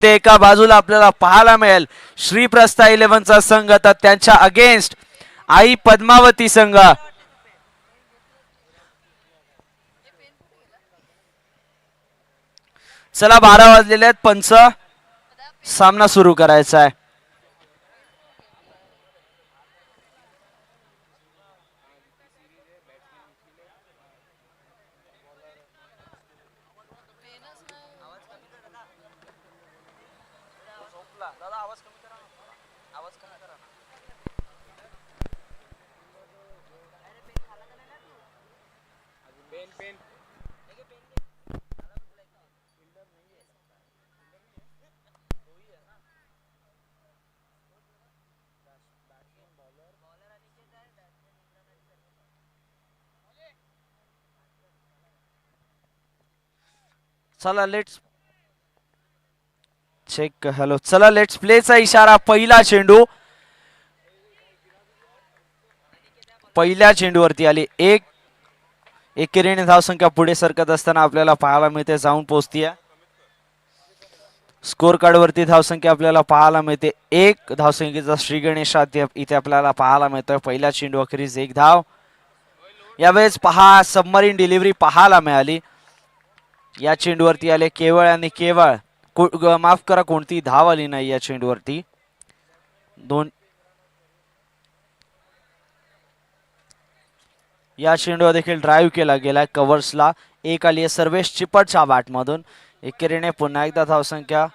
ते एका बाजूला आपल्याला पाहायला मिळेल श्रीप्रस्था 11चा संघ तर त्यांच्या अगेन्स्ट आई पद्मावती संघ. चला 12 वाजलेले आहेत. पंच सामना सुरू करायचा आहे. चला लेट्स चेक. हॅलो चला लेट्स प्लेचा इशारा. पहिला चेंडू पहिल्या चेंडूवरती आली. एकेरीने धावसंख्या पुढे सरकत असताना आपल्याला पाहायला मिळते जाऊन पोहोचतीये. स्कोर कार्ड वरती धावसंख्या आपल्याला पाहायला मिळते 1 धावसंख्येचा श्री गणेश इथे आपल्याला पाहायला मिळतोय. पहिल्या चेंडू अखेरीस 1 धाव. यावेळेस पहा सबमरीन डिलिव्हरी पाहायला मिळाली. या चेंडूवरती आले केवळ आणि केवळ माफ करा कोणती धाव आली नाही या चेंडूवरती. या चेंडूवर देखील ड्राईव्ह केला गेला कव्हर्सला. 1 आली आहे सर्वेश चिपटच्या बॅट मधून. एकेरीने पुन्हा एकदा धावसंख्या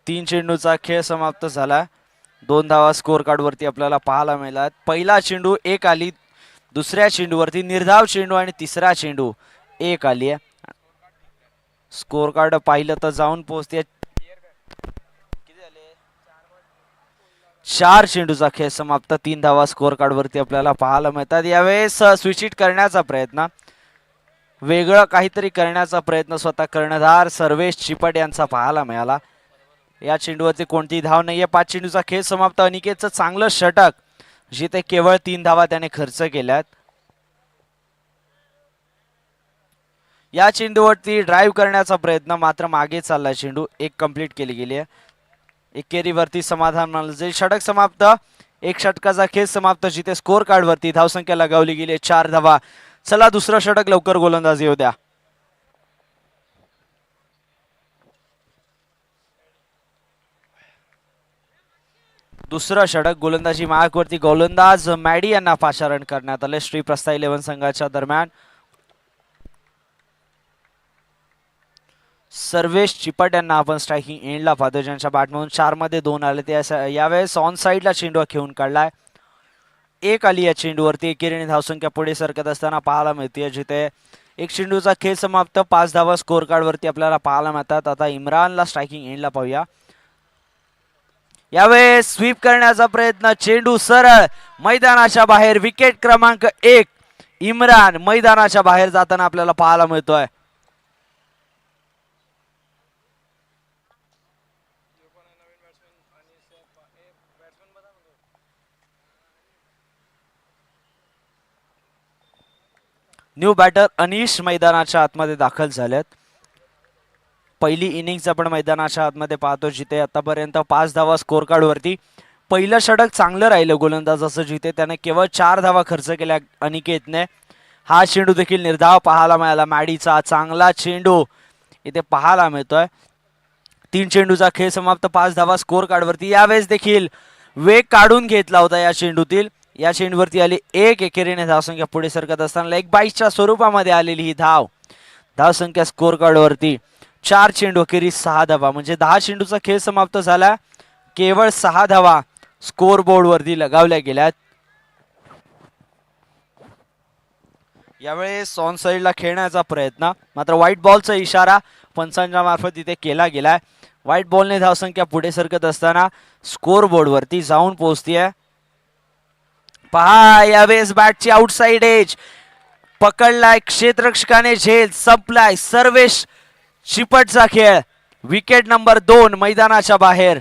3 चेंडूचा खेळ समाप्त झाला. 2 धावा स्कोर कार्ड वरती आपल्याला पाहायला मिळाला. पहिला चेंडू 1 आली. दुसऱ्या चेंडूवरती निर्धाव चेंडू आणि तिसरा चेंडू 1 आली आहे. स्कोर कार्ड पाहिलं तर जाऊन पोहोचते 4 चेंडूचा खेळ समाप्त. 3 धावा स्कोर कार्ड वरती आपल्याला पाहायला मिळतात. यावेळेस स्विच हिट करण्याचा प्रयत्न, वेगळं काहीतरी करण्याचा प्रयत्न स्वतः कर्णधार सर्वेश चिपट यांचा पाहायला मिळाला. या चेंडूवरती कोणती धाव नाहीये. 5 चेंडूचा खेळ समाप्त. अनिकेतचं चांगलं षटक जिथे केवळ 3 धावा त्याने खर्च केल्यात. या चेंडूवरती ड्राईव्ह करण्याचा प्रयत्न मात्र मागे चाललाय चेंडू. 1 कंप्लीट केली गेली आहे. एकेरीवरती समाधान मानलं. षटक समाप्त. 1 षटकाचा खेळ समाप्त जिथे स्कोर कार्ड वरती धावसंख्या लगावली गेली 4 धावा. चला दुसरं षटक लवकर गोलंदाजी येऊ द्या. दुसरं षटक गोलंदाजी मार्कवरती गोलंदाज मॅडी यांना पाचारण करण्यात आले श्रीप्रस्था 11 संघाच्या दरम्यान. सर्वेश चिपट यांना आपण स्ट्रायकिंग एंडला पाहतो ज्यांच्या बॅटमधून 4 मध्ये 2 आले. ते यावेळेस ऑन साइडला चेंडू खेळून काढलाय. 1 आली या चेंडूवरती. एकेरीने धावसंख्या पुढे सरकत असताना पाहायला मिळते जिथे 1 चेंडूचा खेळ समाप्त. 5 धावा स्कोर कार्ड वरती आपल्याला पाहायला मिळतात. आता इम्रानला स्ट्रायकिंग एंडला पाहूया. यावेळेस स्वीप करण्याचा प्रयत्न. चेंडू सरळ मैदानाच्या बाहेर. विकेट क्रमांक 1 इम्रान मैदानाच्या बाहेर जाताना आपल्याला पाहायला मिळतोय. न्यू बॅटर अनिश मैदानाच्या आतमध्ये दाखल झालेत. पहिली इनिंग्स आपण मैदानाच्या आतमध्ये पाहतो जिथे आतापर्यंत 5 धावा स्कोर कार्ड वरती. पहिलं षटक चांगलं राहिलं गोलंदाजाचं जिथे त्याने केवळ 4 धावा खर्च केल्या अनिकेतने. हा चेंडू देखील निर्धाव पाहायला मिळाला. मॅडीचा चांगला चेंडू इथे पाहायला मिळतोय. 3 चेंडूचा खेळ समाप्त. 5 धावा स्कोर कार्ड वरती. यावेळेस देखील वेग काढून घेतला होता या चेंडूतील. या चेंडूवरती आली 1. एकेरीने धावसंख्या पुढे सरकत असताना लेग बाईटच्या स्वरूपामध्ये आलेली ही धाव. धावसंख्या स्कोर कार्ड वरती 4 चेंडू अखेरीस 6 धावा म्हणजे 10 चेंडूचा खेळ समाप्त झाला. केवळ 6 धावा स्कोर बोर्ड वरती लगावल्या गेल्यात. यावेळेस ऑन साइडला खेळण्याचा प्रयत्न मात्र व्हाईट बॉलचा इशारा पंचांच्या मार्फत इथे केला गेलाय. व्हाईट बॉलने धावसंख्या पुढे सरकत असताना स्कोर बोर्ड वरती जाऊन पोहोचतीये. पहा यावेळेस बॅटची आउटसाइड एज पकडलाय क्षेत्ररक्षकाने. झेल संपलाय. सर्वेश चिपटचा खेळ. विकेट नंबर 2 मैदानाच्या बाहेर.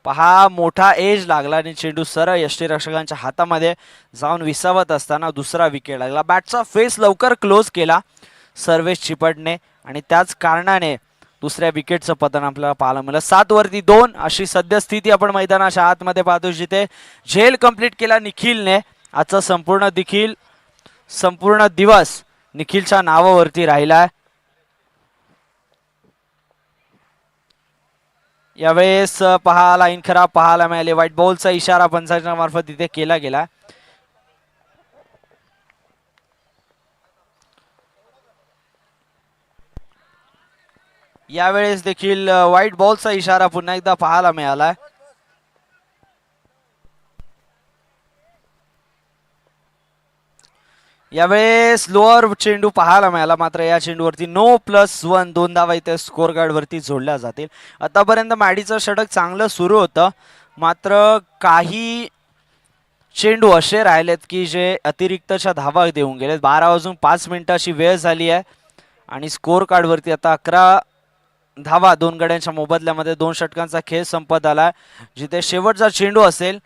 पहा मोठा एज लागला आणि चेंडू सरळ यष्टीरक्षकांच्या हातामध्ये जाऊन विसावत असताना दुसरा विकेट लागला. बॅटचा फेस लवकर क्लोज केला सर्वेश चिपटने आणि त्याच कारणाने दुसऱ्या विकेटचं पतन आपल्याला पाहायला मिळालं. 7 वरती 2 अशी सद्यस्थिती आपण मैदानाच्या आतमध्ये पाहतो, जिथे झेल कंप्लीट केला निखिलने. आजचा संपूर्ण दिवस निखिलच्या नावावरती राहिलाय. यावेळेस पहा लाईन खराब पाहायला मिळाली. व्हाईट बॉलचा इशारा पंचांच्या मार्फत तिथे केला गेला. यावेळेस देखील व्हाईट बॉलचा इशारा पुन्हा एकदा पाहायला मिळाला. यावेळेस लोअर चेंडू पाहायला मिळाला, मात्र या चेंडूवरती 9+1 2 धावा इथे स्कोर कार्ड वरती जोडल्या जातील. आतापर्यंत मॅडीचं षटक चांगलं सुरू होतं, मात्र काही चेंडू असे राहिलेत की जे अतिरिक्तच्या धावा देऊन गेलेत. 12 वाजून 5 मिनिटाची वेळ झाली आहे आणि स्कोर कार्ड वरती आता 11 धावा 2 गड्यांच्या मोबदल्यामध्ये 2 षटकांचा खेळ संपत आला, जिथे शेवटचा चेंडू असेल.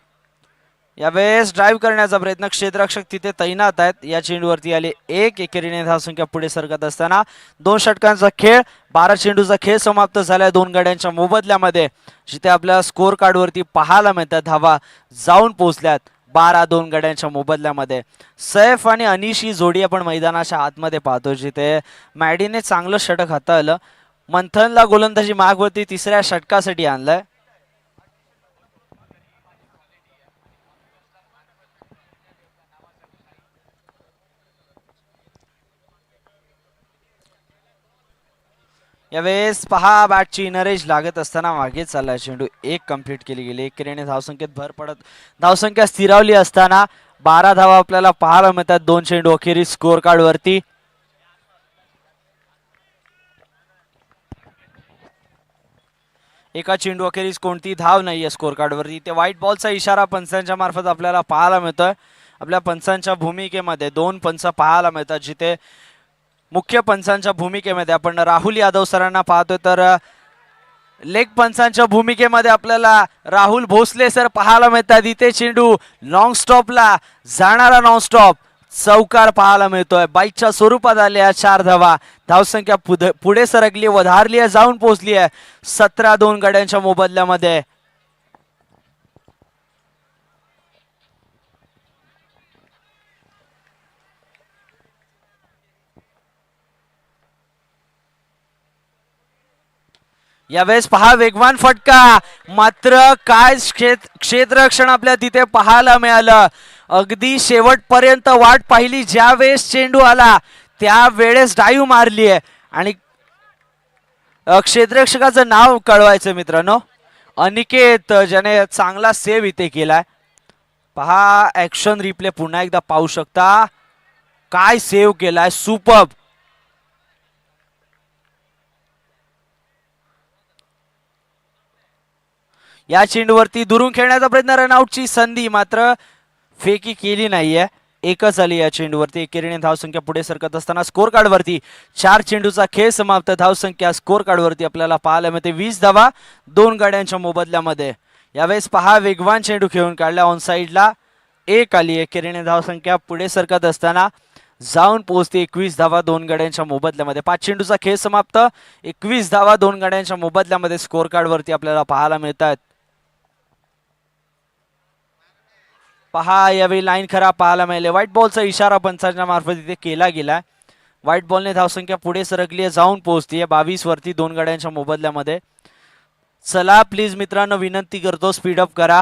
यावेळेस ड्राईव्ह करण्याचा प्रयत्न, क्षेत्ररक्षक तिथे तैनात आहेत. या चेंडूवरती आले एक. एकेरीने धावसंख्या पुढे सरकत असताना 2 षटकांचा खेळ, 12 चेंडूचा खेळ समाप्त झालाय 2 गड्यांच्या मोबदल्यामध्ये, जिथे आपल्या स्कोर कार्ड वरती पाहायला मिळतात धावा जाऊन पोहोचल्यात 12 गड्यांच्या मोबदल्यामध्ये. सैफ आणि अनिश ही जोडी आपण मैदानाच्या आतमध्ये पाहतो, जिथे मॅडीने चांगलं षटक हाताळलं. मंथनला गोलंदाजी मागवरती तिसऱ्या षटकासाठी आणलंय. यावेळेस पहा बॅटची इनरेज लागत असताना मागे चालला चेंडू. 1 कंप्लीट केली गेली. एकेरीने धावसंख्येत भर पडत धावसंख्या स्थिरावली असताना 12 धावा आपल्याला पाहायला मिळतात 2 चेंडू अखेरीस स्कोर कार्ड वरती. एका चेंडू अखेरीस कोणती धाव नाहीये स्कोर कार्ड वरती. ते व्हाईट बॉलचा इशारा पंचांच्या मार्फत आपल्याला पाहायला मिळतोय. आपल्या पंचांच्या भूमिकेमध्ये 2 पंच पाहायला मिळतात, जिथे मुख्य पंचांच्या भूमिकेमध्ये आपण राहुल यादव सरांना पाहतोय, तर लेग पंचांच्या भूमिकेमध्ये आपल्याला राहुल भोसले सर पाहायला मिळतात. इथे चेंडू लॉंग स्टॉपला जाणारा नॉन स्टॉप चौकार पाहायला मिळतोय. बाईकच्या स्वरूपात आल्या 4 धावा. धावसंख्या पुढे सरकली, वधारली आहे, जाऊन पोहोचली आहे 17 2 गड्यांच्या मोबदल्यामध्ये. यावेळेस पहा वेगवान फटका, मात्र काय क्षेत्ररक्षण आपल्या तिथे पाहायला मिळालं. अगदी शेवटपर्यंत वाट पाहिली. ज्या वेळेस चेंडू आला त्यावेळेस डाईव्ह मारली आहे आणि क्षेत्ररक्षकाचं नाव कळवायचं मित्रांनो, अनिकेत, ज्याने चांगला सेव्ह इथे केलाय. पहा ऍक्शन रिप्ले पुन्हा एकदा पाहू शकता. काय सेव्ह केलाय, सुपर्ब. या चेंडूवरती दुरून खेळण्याचा प्रयत्न, रनआउटची संधी, मात्र फेकी केली नाहीये. एकच आली या चेंडूवरती. एकेरीने धावसंख्या पुढे सरकत असताना स्कोर कार्ड वरती 4 चेंडूचा खेळ समाप्त. धावसंख्या स्कोर कार्ड वरती आपल्याला पाहायला मिळते 20 धावा 2 गड्यांच्या मोबदल्यामध्ये. यावेळेस पहा वेगवान चेंडू खेळून काढला ऑन साइडला, 1 आली. एकेरीने धावसंख्या पुढे सरकत असताना जाऊन पोहोचते 21 धावा 2 गड्यांच्या मोबदल्यामध्ये. 5 चेंडूचा खेळ समाप्त, 21 धावा 2 गड्यांच्या मोबदल्यामध्ये स्कोर कार्ड वरती आपल्याला पाहायला मिळतात. पहा यावेळी लाईन खराब पाहायला मिळाले. व्हाईट बॉलचा इशारा पंचांच्या मार्फत इथे केला गेला. व्हाईट बॉलने धावसंख्या पुढे सरकली आहे, जाऊन पोहोचतीये 22 वरती 2 गड्यांच्या मोबदल्यामध्ये. चला प्लीज मित्रांनो, विनंती करतो स्पीडअप करा.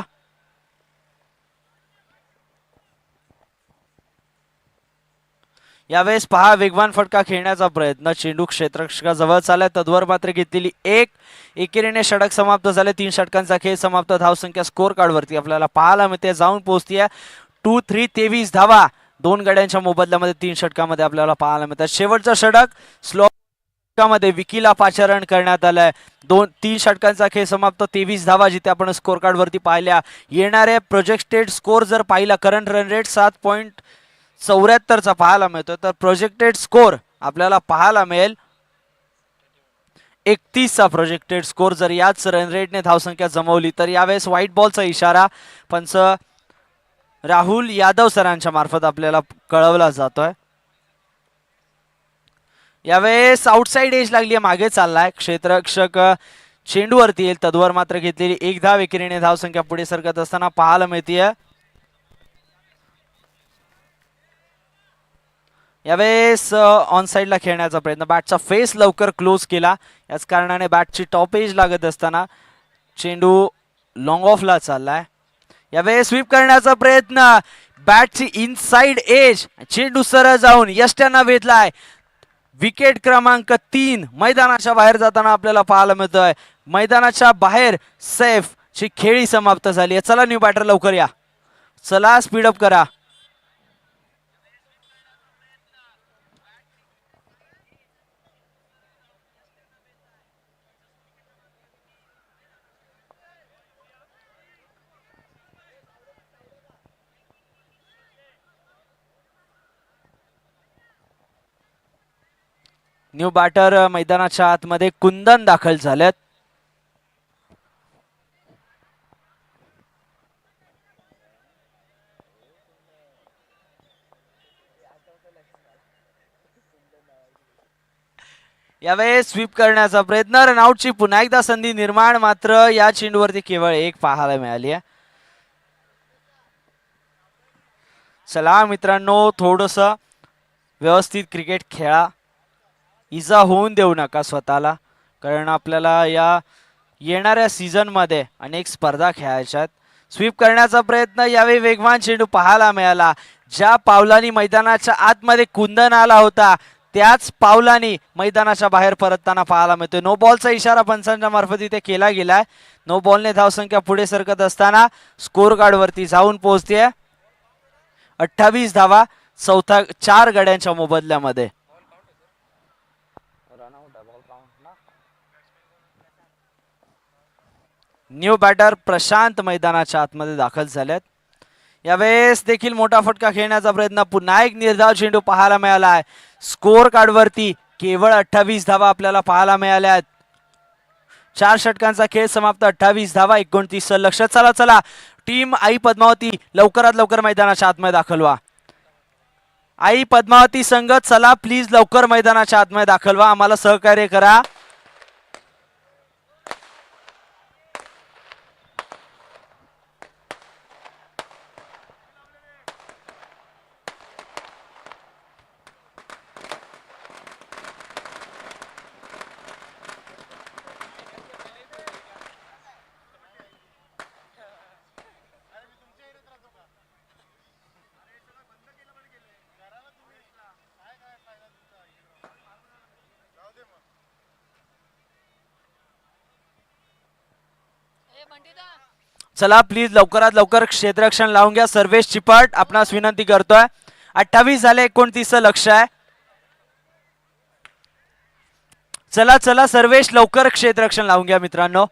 यावेळेस पहा वेगवान फटका खेळण्याचा प्रयत्न, चेंडू क्षेत्ररक्षकाजवळ चाललाय. तद्वर मात्र घेतलेली 1. एकेरीने षटक समाप्त झाले. 3 षटकांचा खेळ समाप्त. धावसंख्या स्कोर कार्ड वरती आपल्याला पाहायला मिळते जाऊन पोहोचतीये 2-3 23 धावा 2 गड्यांच्या मोबदल्यामध्ये 3 षटकामध्ये आपल्याला पाहायला मिळतात. शेवटचं षटक मध्ये विकीला पाचारण करण्यात आलंय. 2-3 षटकांचा खेळ समाप्त, 23 धावा जिथे आपण स्कोर कार्ड वरती पाहिल्या. येणारे प्रोजेक्टेड स्कोर जर पाहिला, करंट रन रेट 7.74 पाहायला मिळतो, तर प्रोजेक्टेड स्कोर आपल्याला पाहायला मिळेल 31चा प्रोजेक्टेड स्कोर. जर याच रन रेटने धावसंख्या जमवली तर यावेळेस व्हाईट बॉलचा इशारा पंच राहुल यादव सरांच्या मार्फत आपल्याला कळवला जातोय. यावेळेस आउटसाइड एज लागली आहे, मागे चाललाय क्षेत्ररक्षक. चेंडूवरती येईल तद्वर मात्र घेतलेली एक धाव एकेरीने धावसंख्या पुढे सरकत असताना पाहायला मिळतीये. यावेळेस ऑन साइडला खेळण्याचा प्रयत्न, बॅटचा फेस लवकर क्लोज केला, याच कारणाने बॅटची टॉप एज लागत असताना चेंडू लॉंग ऑफला चाललाय. यावेळेस स्वीप करण्याचा प्रयत्न, बॅटची इनसाइड एज, चेंडू सरळ जाऊन यष्ट्यांना वेधलाय. विकेट क्रमांक 3 मैदानाच्या बाहेर जाताना आपल्याला पाहायला मिळतोय. मैदानाच्या बाहेर सेफ ची खेळी समाप्त झाली आहे. चला न्यू बॅटर लवकर या, चला स्पीडअप करा. न्यू बॅटर मैदानाच्या आतमध्ये कुंदन दाखल झालेत. यावेळेस स्वीप करण्याचा प्रयत्न, रनआउटची पुन्हा एकदा संधी निर्माण, मात्र या चेंडूवरती केवळ एक पाहायला मिळाली आहे. चला मित्रांनो, थोडस व्यवस्थित क्रिकेट खेळा, इजा होऊन देऊ नका स्वतःला, कारण आपल्याला या येणाऱ्या सीझन मध्ये अनेक स्पर्धा खेळायच्यात. स्वीप करण्याचा प्रयत्न, यावेळी वेगवान चेंडू पाहायला मिळाला. ज्या पावलांनी मैदानाच्या आतमध्ये कुंदन आला होता त्याच पावलांनी मैदानाच्या बाहेर परतताना पाहायला मिळतोय. नो बॉलचा इशारा पंचांच्या मार्फत इथे केला गेलाय. नो बॉलने धावसंख्या पुढे सरकत असताना स्कोर कार्ड वरती जाऊन पोहोचते 28 धावा चौथा 4 गड्यांच्या मोबदल्यामध्ये. न्यू बॅटर प्रशांत मैदानाच्या आतमध्ये दाखल झालेत. यावेळेस देखील मोठा फटका खेळण्याचा प्रयत्न, पुन्हा एक निर्धाव चेंडू पाहायला मिळाला आहे. स्कोर कार्ड वरती केवळ 28 धावा आपल्याला पाहायला मिळाल्या आहेत. 4 षटकांचा खेळ समाप्त, 28 धावा 29 लक्ष. चला चला टीम आई पद्मावती लवकरात लवकर मैदानाच्या आतमध्ये दाखल व्हा. आई पद्मावती संघ चला प्लीज लवकर मैदानाच्या आतमध्ये दाखल व्हा, आम्हाला सहकार्य करा. चला प्लीज लवकरात लवकर क्षेत्ररक्षण लावून घ्या. सर्वेश चिपट आपणास विनंती करतोय. 28 झाले, 29 लक्ष आहे. चला चला सर्वेश लवकर क्षेत्ररक्षण लावून घ्या मित्रांनो.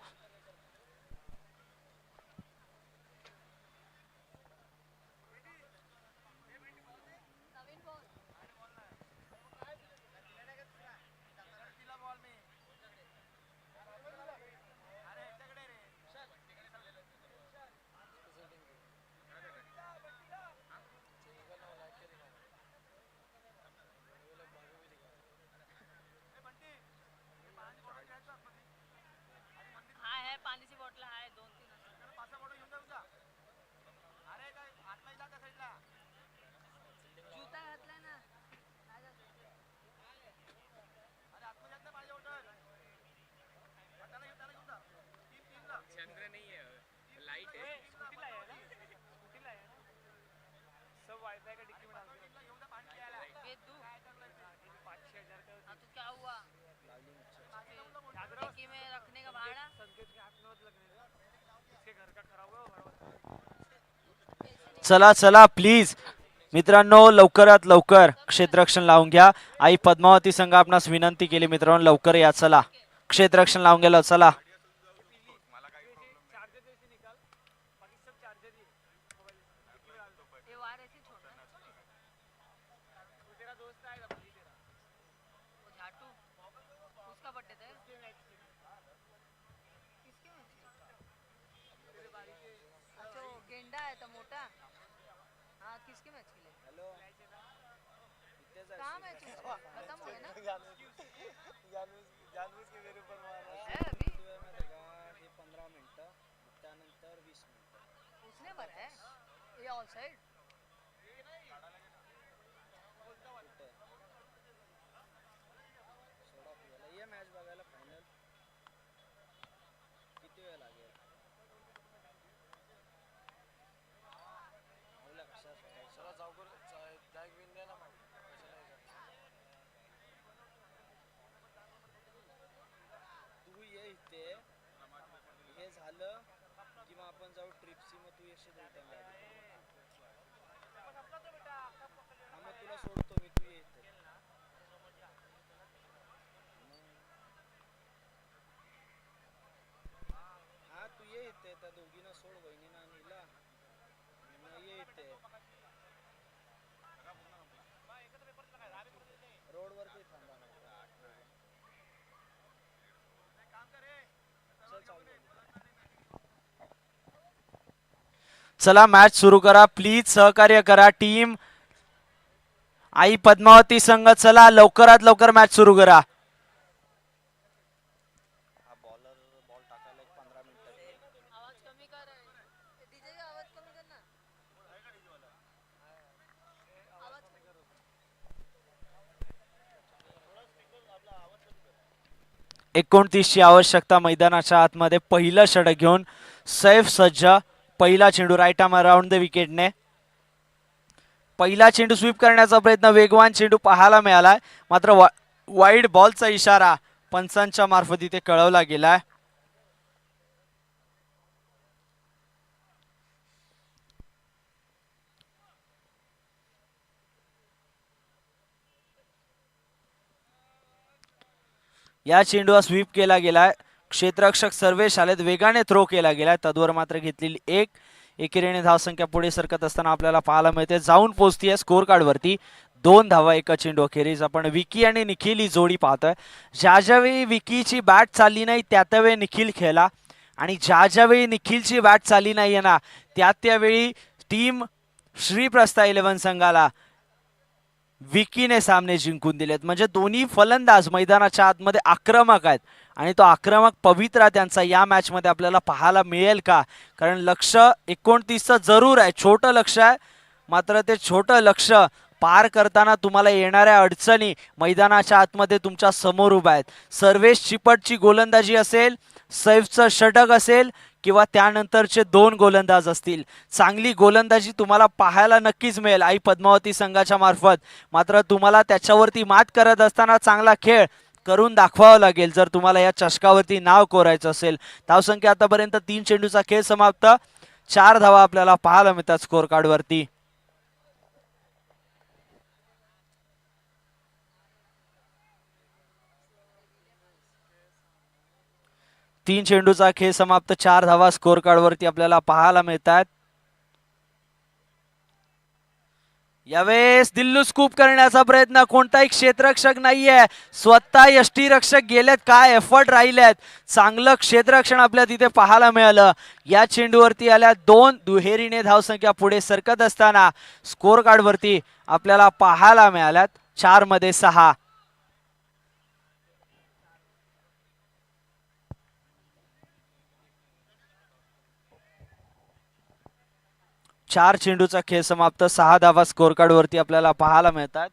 चला चला प्लीज मित्रांनो लवकरात लवकर क्षेत्ररक्षण लावून घ्या. आई पद्मावती संघ आपणास विनंती केली मित्रांनो लवकर या. चला क्षेत्ररक्षण लावून गेलं. चला इतना मोटा। हाँ किसके मैच के लिए? कहाँ मैच खत्म हुए ना? जानबूझ के मेरे ऊपर मारा है अभी। हे 15 मिनिटं त्यानंतर 20 मिनिटं उसने मारा है ये ऑल साइड। सोडा पियाला ये मॅच बघायला फायनल किती वेळ लागेल? आवला कशा सोडायचं? चला जाऊकर जाग बिन द्या ना मग कशाला हे करता? तू ये इथे हे झालं की मग आपण जाऊ ट्रिपची मग तू येशील रिटर्न गाडी हा मग तुला सोडतो मी तू ये इथे हा तू ये इथे त्या दोघींना सोड वहिनीना आणि हिला मग ये इथे रोडवरती थांबा नाही चल चालू चला मॅच सुरू करा प्लीज सहकार्य करा टीम आई पद्मावती संघ चला लवकरात लवकर मॅच सुरू करा हा बॉलर बॉल टाकायला 15 मिनिटं आवाज कमी कर डीजे का आवाज कमी करना आवाज 29 ची आवश्यकता मैदानाच्या आतमध्ये पहिलं षटक घेऊन सैफ सज्ज पहिला चेंडू राईट आर्म अराउंड द विकेटने पहिला चेंडू स्वीप करण्याचा प्रयत्न वेगवान चेंडू पाहायला मिळालाय मात्र वाईड बॉलचा इशारा पंचांच्या मार्फत इथे कळवला गेलाय या चेंडूला स्वीप केला गेलाय क्षेत्ररक्षक सर्वेश आलेत वेगाने थ्रो केला गेलाय तद्वर मात्र घेतलेली एकेरीने धावसंख्या पुढे सरकत असताना आपल्याला पाहायला मिळते जाऊन पोहोचतीये स्कोर कार्ड वरती 2 धावा एका चेंडू अखेरीस आपण विकी आणि निखिल ही जोडी पाहतोय ज्यावेळी विकीची बॅट चालली नाही त्यावेळी निखिल खेळला आणि ज्यावेळी निखिलची बॅट चालली नाहीये ना त्यावेळी टीम श्रीप्रस्था 11 संघाला विकीने सामने जिंकून दिलेत म्हणजे दोन्ही फलंदाज मैदानाच्या आतमध्ये आक्रमक आहेत आणि तो आक्रमक पवित्रा त्यांचा या मॅच मध्ये आपल्याला पाहायला मिळेल का कारण लक्ष 29चं जरूर आहे छोटं लक्ष आहे मात्र ते छोटं लक्ष पार करताना तुम्हाला येणाऱ्या अडचणी मैदानाच्या आतमध्ये तुमच्या समोर उभ्या आहेत सर्वेश चिपटची गोलंदाजी असेल सैफचं षटक असेल किंवा त्यानंतरचे 2 गोलंदाज असतील चांगली गोलंदाजी तुम्हाला पाहायला नक्कीच मिळेल आई पद्मावती संघाच्या मार्फत मात्र तुम्हाला त्याच्यावरती मात करत असताना चांगला खेळ करून दाखवावं लागेल जर तुम्हाला या चषकावरती नाव कोरायचं असेल धावसंख्या आतापर्यंत 3 चेंडूचा खेळ समाप्त 4 धावा आपल्याला पाहायला मिळतात स्कोर कार्ड वरती 3 चेंडूचा खेळ समाप्त 4 धावा स्कोर कार्ड वरती आपल्याला पाहायला मिळतात यावेळेस दिल्लू स्कूप करण्याचा प्रयत्न कोणताही क्षेत्ररक्षक नाहीये स्वतः यष्टीरक्षक गेलेत काय एफर्ट राहिलेत चांगलं क्षेत्ररक्षण आपल्या तिथे पाहायला मिळालं या चेंडूवरती आल्या 2 दुहेरीने धावसंख्या पुढे सरकत असताना स्कोर कार्ड वरती आपल्याला पाहायला मिळाल्यात 4 मध्ये 6 4 चेंडूचा खेळ समाप्त 6 धावा स्कोर कार्ड वरती आपल्याला पाहायला मिळतात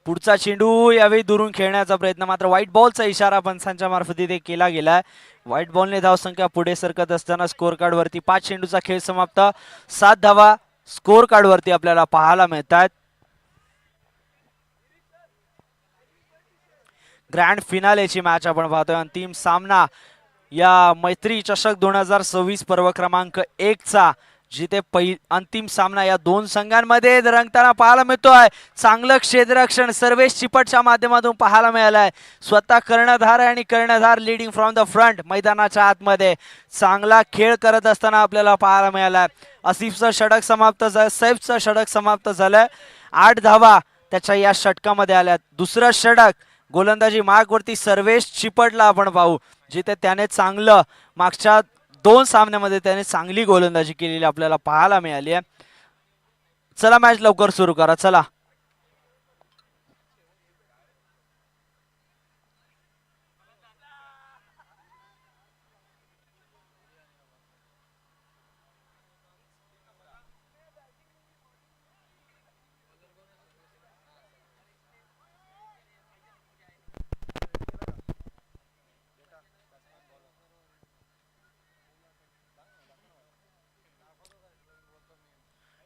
पुढचा चेंडू यावेळी दुरून खेळण्याचा प्रयत्न मात्र व्हाईट बॉलचा इशारा पंचांच्या मार्फत इथे केला गेलाय व्हाईट बॉलने धावसंख्या पुढे सरकत असताना स्कोर कार्ड वरती 5 चेंडूचा खेळ समाप्त 7 धावा स्कोर कार्ड वरती आपल्याला पाहायला मिळतात ग्रँड फिनालेची मॅच आपण पाहतोय अंतिम सामना या मैत्री चषक 2026 पर्व क्रमांक 1 चा, जिथे अंतिम सामना या दोन संघांमध्ये रंगताना पाहायला मिळतोय. चांगलं क्षेत्ररक्षण सर्वेश चिपटच्या माध्यमातून पाहायला मिळालंय. स्वतः कर्णधार आणि कर्णधार लीडिंग फ्रॉम द फ्रंट मैदानाच्या आतमध्ये चांगला खेळ करत असताना आपल्याला पाहायला मिळालाय. आसिफचं षटक समाप्त झालं, सैफचं षटक समाप्त झालंय. 8 धावा त्याच्या या षटकामध्ये आल्यात. दुसरं षटक गोलंदाजी मार्गवरती सर्वेश चिपटला आपण पाहू, जिथे त्याने चांगलं मागच्या 2 सामन्यामध्ये त्याने चांगली गोलंदाजी केलेली आपल्याला पाहायला मिळाली आहे. चला मॅच लवकर सुरू करा. चला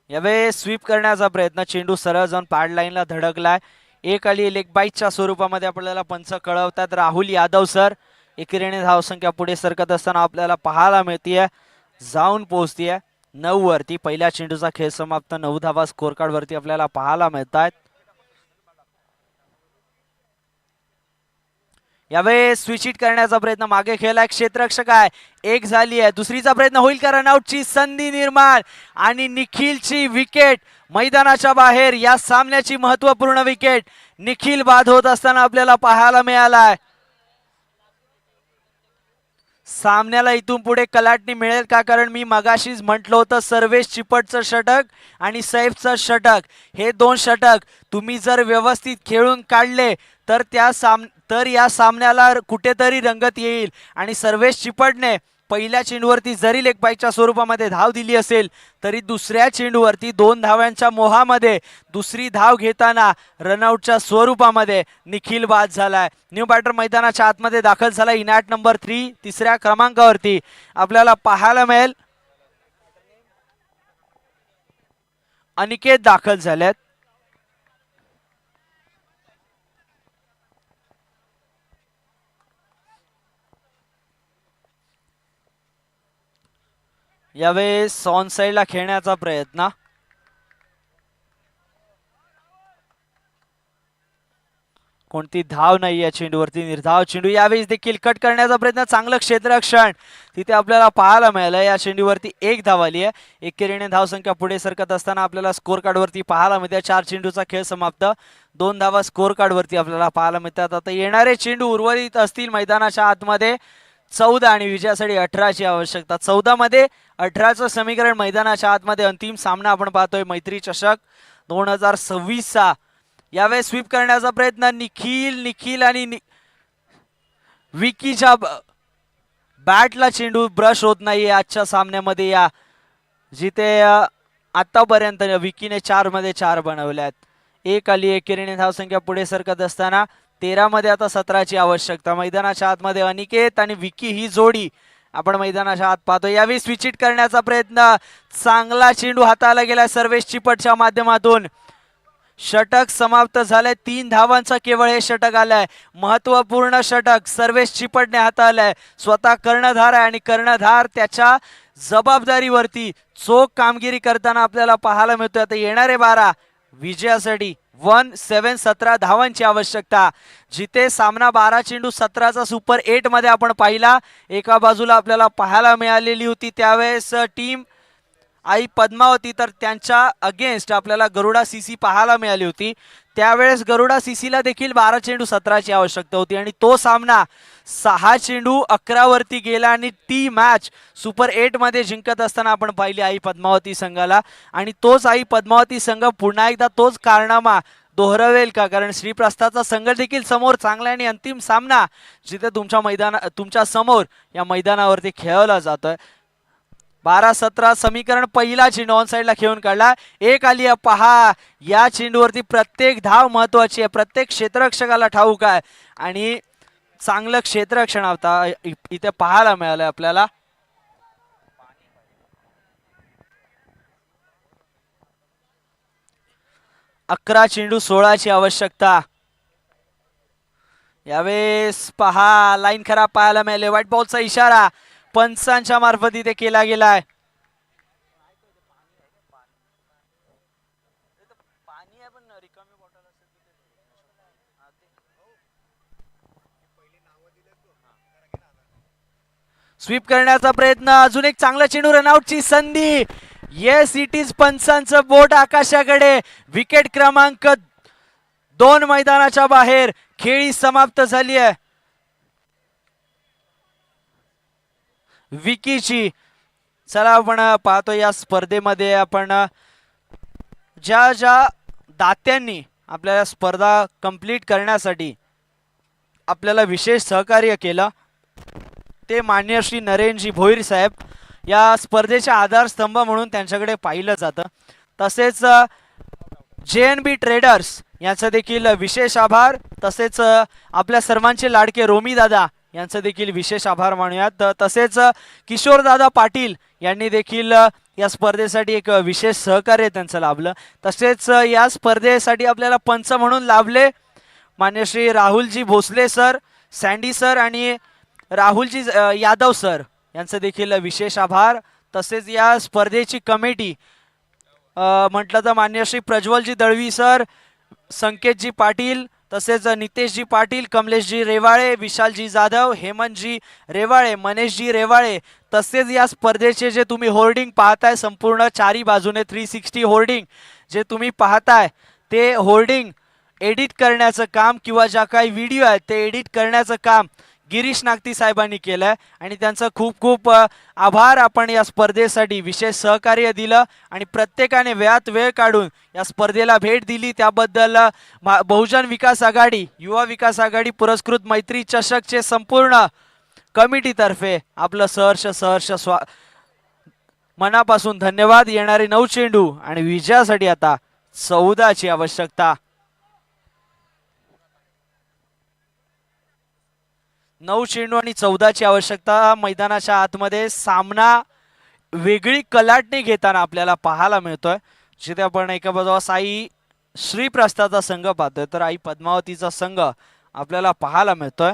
यावेळी स्वीप करण्याचा प्रयत्न, चेंडू सरळ जाऊन पॅड लाईनला धडकलाय. एक आली लेग बाईटच्या स्वरूपामध्ये आपल्याला पंच कळवतात. राहुल यादव सर एकेरीने धावसंख्या पुढे सरकत असताना आपल्याला पाहायला मिळतीये, जाऊन पोहोचतीये 9 वरती. पहिल्या चेंडूचा खेळ समाप्त. 9 धावा स्कोर कार्ड वरती आपल्याला पाहायला मिळतात. यावेळी स्विच हिट करण्याचा प्रयत्न, मागे खेळलाय क्षेत्ररक्षक आहे. एक झाली आहे, दुसरीचा प्रयत्न होईल का? रनआउटची संधी निर्माण आणि निखिलची विकेट मैदानाच्या बाहेर. या सामन्याची महत्वपूर्ण विकेट निखिल बाद होत असताना आपल्याला पाहायला मिळालाय. सामन्याला इथून पुढे कलाटणी मिळेल का? कारण मी मगाशीच म्हटलं होतं, सर्वेश चिपटचं षटक आणि सैफचं षटक, हे 2 षटक तुम्ही जर व्यवस्थित खेळून काढले तर या सामन्याला कुठेतरी रंगत येईल. आणि सर्वेश चिपटने पहिल्या चेंडूवरती जरी लेग बाईटच्या स्वरूपामध्ये धाव दिली असेल, तरी दुसऱ्या चेंडूवरती 2 धाव्यांच्या मोहामध्ये दुसरी धाव घेताना रनआउटच्या स्वरूपामध्ये निखिल बाद झालाय. न्यू बॅटर मैदानाच्या आतमध्ये दाखल झाला. इनॅट नंबर 3 तिसऱ्या क्रमांकावरती आपल्याला पाहायला मिळेल. अनिकेत दाखल झालेत. यावेळेस ऑन साइडला खेळण्याचा प्रयत्न, कोणती धाव नाही या चेंडूवरती, निर्धाव चेंडू. यावेळेस देखील कट करण्याचा प्रयत्न, चांगलं क्षेत्ररक्षण तिथे आपल्याला पाहायला मिळालं. या चेंडूवरती 1 धाव आली आहे. एकेरीने धावसंख्या पुढे सरकत असताना आपल्याला स्कोर कार्ड वरती पाहायला मिळते. 4 चेंडूचा खेळ समाप्त. 2 धावा स्कोर कार्ड वरती आपल्याला पाहायला मिळतात. आता येणारे चेंडू उर्वरित असतील मैदानाच्या आतमध्ये 14 आणि विजयासाठी 18ची आवश्यकता. 14 मध्ये 18चं समीकरण मैदानाच्या आतमध्ये. अंतिम सामना आपण पाहतोय मैत्री चषक 2026 चा. यावेळेस स्वीप करण्याचा प्रयत्न, निखिल आणि विकीच्या बॅटला चेंडू ब्रश होत नाहीये आजच्या सामन्यामध्ये. या जिथे आतापर्यंत विकीने 4 मध्ये 4 बनवल्यात. एक आली. एकेरीने धावसंख्या पुढे सरकत असताना 13 मध्ये आता 17ची आवश्यकता. मैदानाच्या आतमध्ये अनिकेत आणि विकी ही जोडी आपण मैदानाच्या आत पाहतो. यावेळी स्विच हिट करण्याचा प्रयत्न, चांगला चेंडू हाताळला गेला सर्वेश चिपटच्या माध्यमातून. षटक समाप्त झालंय. 3 धावांचा केवळ हे षटक आलंय. महत्वपूर्ण षटक सर्वेश चिपटने हाताळलंय. स्वतः कर्णधार आहे आणि कर्णधार त्याच्या जबाबदारीवरती चोख कामगिरी करताना आपल्याला पाहायला मिळतोय. आता येणारे 12 विजयासाठी 17 धावांची आवश्यकता. जिथे सामना 12 चेंडू 17चा सुपर 8 मध्ये आपण पाहिला, एका बाजूला आपल्याला पाहायला मिळालेली होती त्यावेळेस टीम आई पद्मावती, तर त्यांच्या अगेन्स्ट आपल्याला गरुडा सीसी पाहायला मिळाली होती. त्यावेळेस गरुडा सीसीला देखील 12 चेंडू 17ची आवश्यकता होती आणि तो सामना 6 चेंडू 11 वरती गेला आणि ती मॅच सुपर 8 मध्ये जिंकत असताना आपण पाहिली आई पद्मावती संघाला. आणि तोच आई पद्मावती संघ पुन्हा एकदा तोच कारनामा दोहरवेल का? कारण श्रीप्रस्थाचा संघ देखील समोर चांगला आणि अंतिम सामना जिथे तुमच्या समोर या मैदानावरती खेळवला जातोय. 12-17 समीकरण. पहिला चेंडू ऑन साइडला खेळून काढला. एक आली आहे. पहा, या चेंडूवरती प्रत्येक धाव महत्वाची आहे. प्रत्येक क्षेत्ररक्षकाला ठाऊक आहे आणि चांगलं क्षेत्ररक्षण आता इथे पाहायला मिळालं आपल्याला. अकरा चेंडू 16ची आवश्यकता. यावेळेस पहा लाईन खराब पाहायला मिळाले. व्हाईट बॉलचा इशारा पंचांच्या मार्फत इथे केला गेलाय. स्वीप करण्याचा प्रयत्न, अजून एक चांगला चेंडू, रनआउटची संधी. येस, इट इज पंचांचं बोट आकाशाकडे. विकेट क्रमांक 2 मैदानाच्या बाहेर. खेळी समाप्त झाली आहे विकीची. चला आपण पाहतो या स्पर्धेमध्ये आपण ज्या ज्या दात्यांनी आपल्याला स्पर्धा कंप्लीट करण्यासाठी आपल्याला विशेष सहकार्य केलं ते मान्य श्री नरेनजी भोईर साहेब. या स्पर्धेचे आधारस्तंभ म्हणून त्यांच्याकडे पाहिलं जातं. तसेच JNB ट्रेडर्स यांचा देखील विशेष आभार. तसेच आपल्या सर्वांचे लाडके रोमी दादा यांचं देखील विशेष आभार मानूयात. तसेच किशोर दादा पाटील यांनी देखील या स्पर्धेसाठी एक विशेष सहकार्य त्यांचं लाभलं. तसेच या स्पर्धेसाठी आपल्याला पंच म्हणून लाभले मान्य Shri Rahulji Bhosale sir, sandy sir आणि राहुलजी यादव सर यांचं देखील विशेष आभार. तसेच या स्पर्धेची कमिटी म्हटलं तर मान्य श्री प्रज्वलजी दळवी सर, संकेतजी पाटील, तसेच नितेशजी पाटील, कमलेशजी रेवाळे, विशालजी जाधव, हेमंतजी रेवाळे, मनेशजी रेवाळे. तसेच या स्पर्धेचे जे तुम्ही होर्डिंग पाहताय संपूर्ण चारी बाजूने 360 होर्डिंग जे तुम्ही पाहताय ते होर्डिंग एडिट करण्याचं काम किंवा ज्या काही व्हिडिओ आहेत ते एडिट करण्याचं काम गिरीश नागती साहेबांनी केलंय आणि त्यांचं खूप खूप आभार. आपण या स्पर्धेसाठी विशेष सहकार्य दिलं आणि प्रत्येकाने वेळात वेळ काढून या स्पर्धेला भेट दिली त्याबद्दल बहुजन विकास आघाडी, युवा विकास आघाडी पुरस्कृत मैत्री चषकचे संपूर्ण कमिटीतर्फे आपलं सहर्ष मनापासून धन्यवाद. येणारे 9 चेंडू आणि विजयासाठी आता 14ची आवश्यकता. 9 चेंडू आणि 14ची आवश्यकता. मैदानाच्या आतमध्ये सामना वेगळी कलाटणी घेताना आपल्याला पाहायला मिळतोय. जिथे आपण एका बाजूला साई श्रीप्रस्थाचा संघ पाहतोय तर आई पद्मावतीचा संघ आपल्याला पाहायला मिळतोय.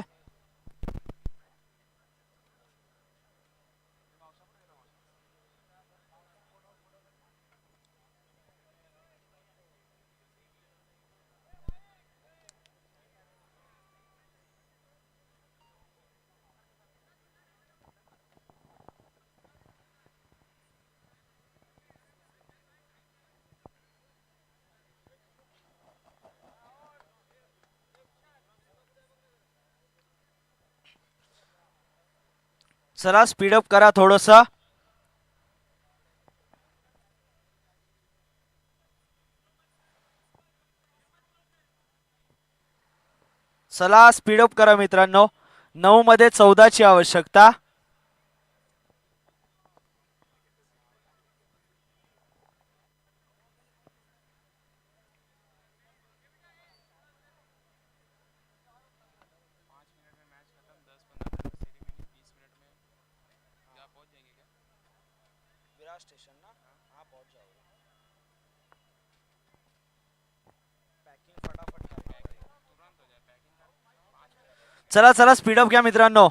चला स्पीडअप करा थोडस. चला स्पीडअप करा मित्रांनो. 9 मध्ये 14ची आवश्यकता. स्टेशन ना हाँ पहुंच जाओगे. पैकिंग फटाफट चला चला स्पीडअप घ्या मित्रांनो.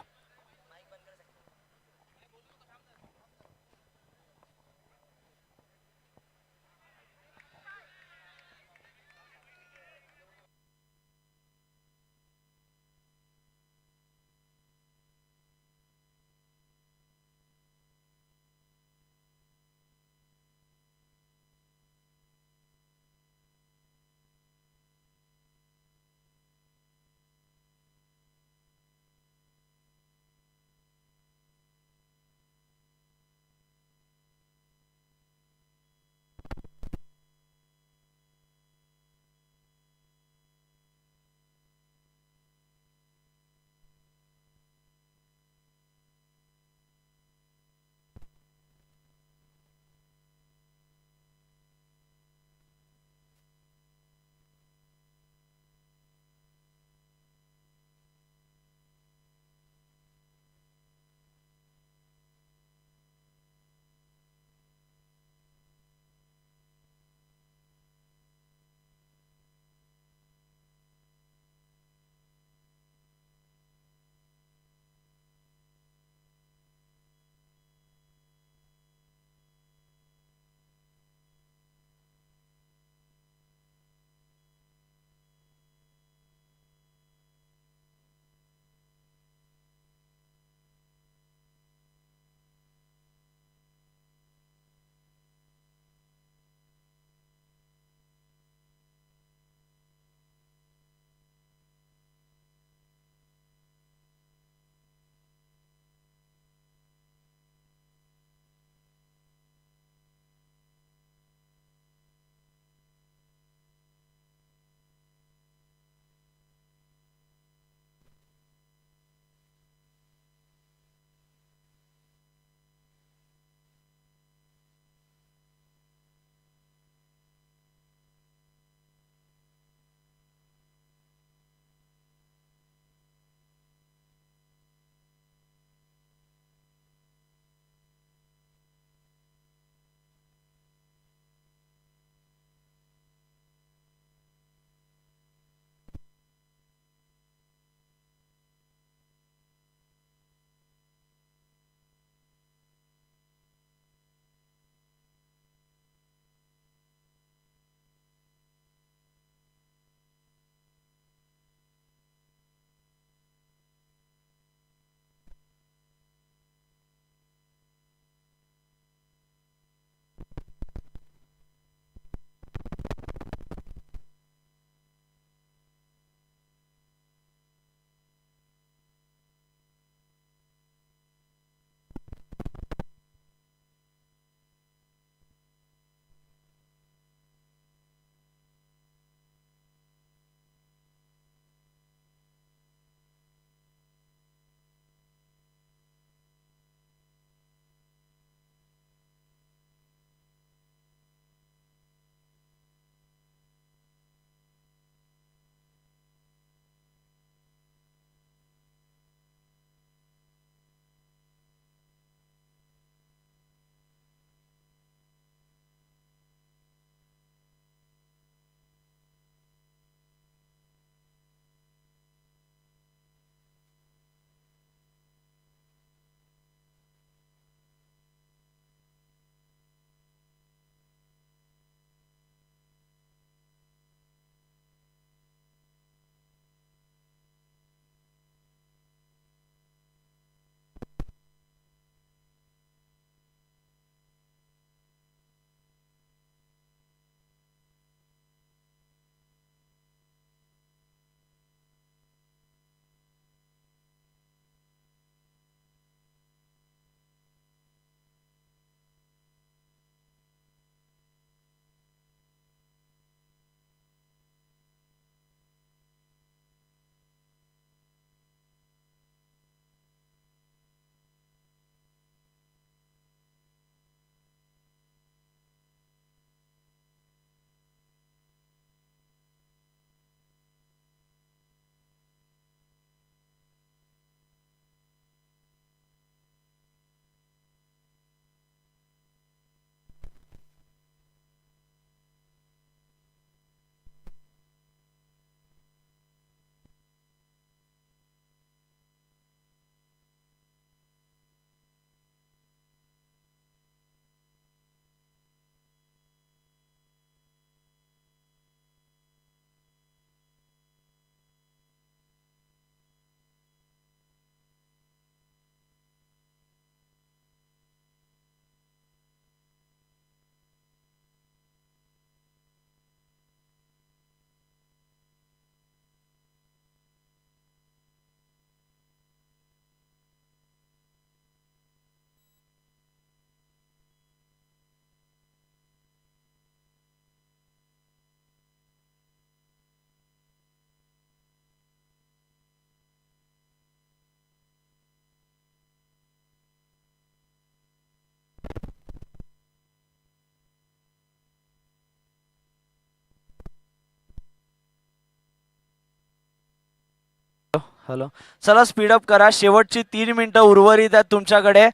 हॅलो, चला स्पीडअप करा. शेवटची 3 मिनिटं उर्वरित आहेत तुमच्याकडे.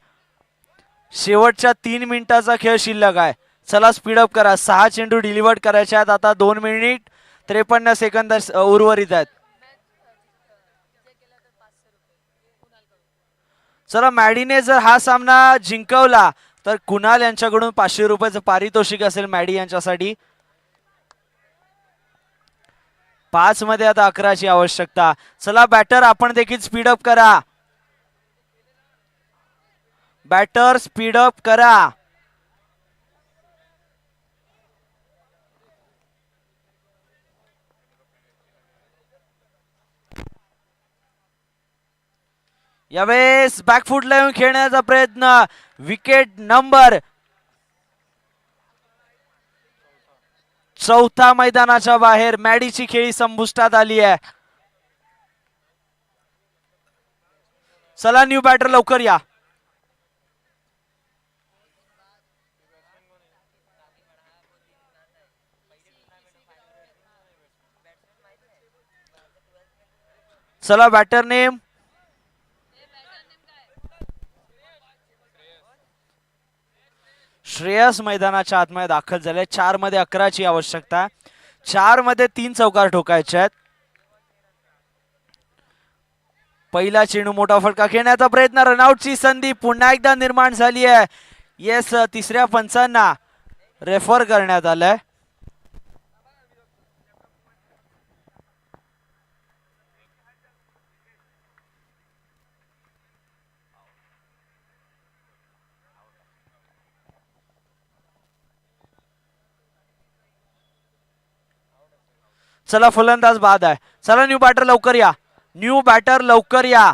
शेवटच्या 3 मिनिटाचा खेळ शिल्लक आहे. चला स्पीडअप करा. 6 चेंडू डिलिव्हर्ड करायचे आहेत. आता 2 मिनिट 53 सेकंद उर्वरित आहेत. चला, मॅडीने जर हा सामना जिंकवला तर कुणाल यांच्याकडून 500 रुपयाचं पारितोषिक असेल मॅडी यांच्यासाठी. 5 मध्ये आता 11ची आवश्यकता. चला बॅटर, आपण देखील स्पीडअप करा. बॅटर स्पीडअप करा. यावेळेस बॅकफुटला येऊन खेळण्याचा प्रयत्न. विकेट नंबर 4 मैदानाच्या बाहेर. मॅडीची खेळी संपुष्टात आली आहे. चला न्यू बॅटर लवकर या. चला बॅटर नेम. श्रेयस मैदानाच्या आतमध्ये दाखल झाले. 4 मध्ये 11ची आवश्यकता. 4 मध्ये 3 चौकार ठोकायचे आहेत. पहिला चेंडू मोठा फटका खेळण्याचा प्रयत्न. रनआउटची संधी पुन्हा एकदा निर्माण झाली आहे. येस, तिसऱ्या पंचांना रेफर करण्यात आलंय. चला फलंदाज बाद आहे. चला न्यू बॅटर लवकर या. न्यू बॅटर लवकर या.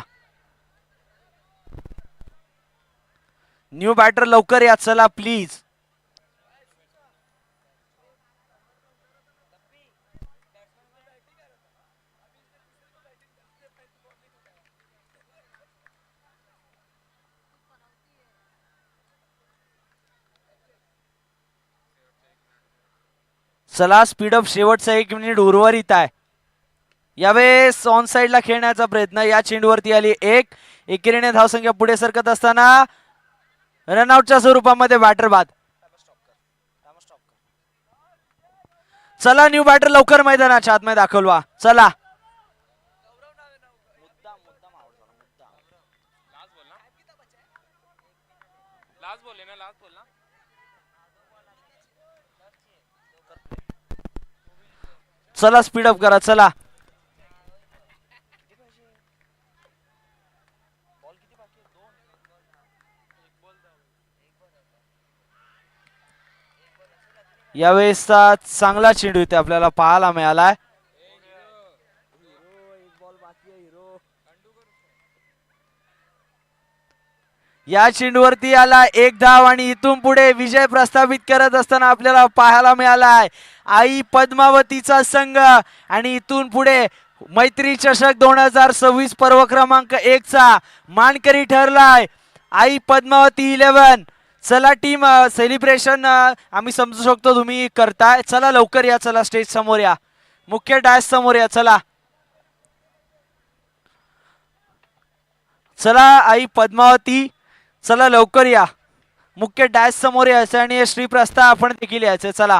न्यू बॅटर लवकर या. चला प्लीज. चला स्पीडअप. शेवटचा 1 मिनिट उर्वरित आहे. यावेळेस ऑन साइडला खेळण्याचा प्रयत्न. या चेंडूवरती आली एकेरीने धावसंख्या पुढे सरकत असताना रनआउटच्या स्वरूपामध्ये बॅटर बाद. चला न्यू बॅटर लवकर मैदानाच्या आतमध्ये दाखवला. चला. चला स्पीडअप करा. चला. यावेळेसचा चांगला चेंडू इथे आपल्याला पाहायला मिळालाय. या चेंडूवरती आला 1 धाव आणि इथून पुढे विजय प्रस्थापित करत असताना आपल्याला पाहायला मिळालाय आई पद्मावतीचा संघ. आणि इथून पुढे मैत्री चषक 2026 पर्व क्रमांक 1 चा मानकरी ठरलाय आई पद्मावती 11. चला टीम, सेलिब्रेशन आम्ही समजू शकतो तुम्ही करताय. चला लवकर या. चला स्टेज समोर या. मुख्य डॅश समोर या. चला. चला आई पद्मावती, चला लवकर या. मुख्य डॅश समोर यायचं आणि श्रीप्रस्ताव आपण देखील यायचं. चला.